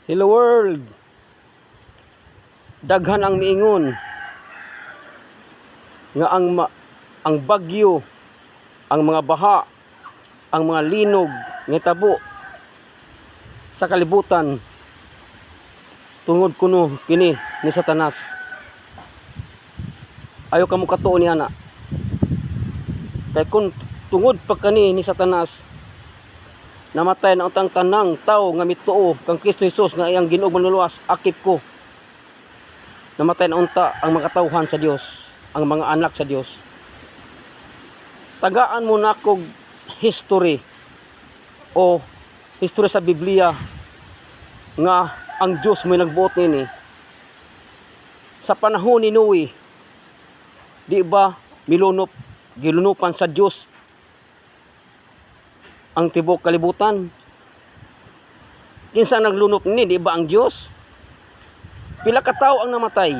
Hello world. Daghan ang miingon nga ang bagyo, ang mga baha, ang mga linog nga tabo sa kalibutan tungod kuno kini ni Satanas. Ayo kamo katuo ni ana. Kay kun tungod pa kani ni Satanas, namatay na utang tanang tao nga mituo kang Kristo Jesus nga iyang Ginoo manluluwas, akip ko. Namatay na unta ang mga katawhan sa Dios, ang mga anak sa Dios. Tagaan mo na kog history o history sa Biblia nga ang Dios may nagbuot nini. Sa panahon ni Noe, di ba gilunupan sa Dios ang tibok kalibutan? Kinsa naglunop ni, di ba ang Dios? Pila ka tawo ang namatay?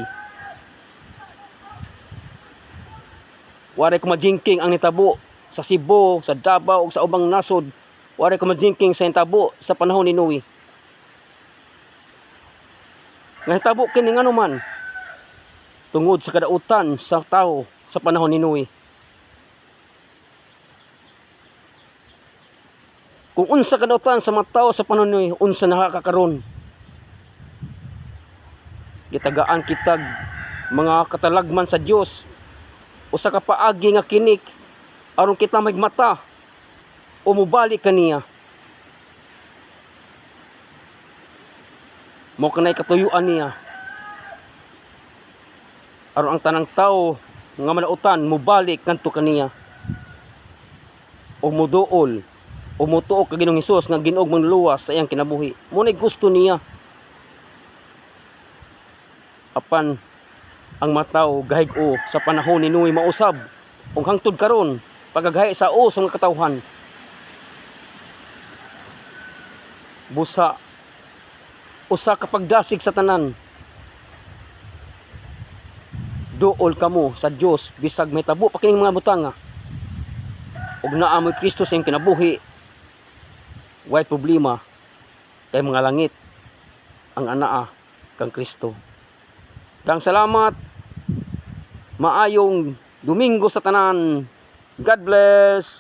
Wari ko majingking ang nitabo sa Cebu, sa Davao ug sa ubang nasod. Wari ko majingking sa nitabo sa panahon ni Noe. Nga hitabo kini ngano man tungod sa kadautan sa tawo sa panahon ni Noe. Kung unsa kadautan sa mga tawo sa panahon ni Noe, unsa nakakaron. Gitagaan kitag mga katalagman sa Dios usa ka paagi nga kinik aron kita magmata o mubalik kaniya. Mo kanay katuyuan niya aron ang tanang tawo nga manautan mubalik kanto kaniya o muduol o mutuo ka Ginoong Hesus nga Ginoo manluluwas sa iyang kinabuhi. Mo nay gusto niya. Apan ang mataw gahig-o sa panahon ni Noe mausab ug hangtod karon pagagahi sa o sa mga katawhan. Busa usa ka pagdasig sa tanan. Duol kamo sa Dios bisag may tabo pa kining mga butanga. Ug naa mo Kristo sa iyang kinabuhi. Way problema kay mga langit ang anaa kang Kristo. Dang salamat. Maayong Domingo sa tanan. God bless.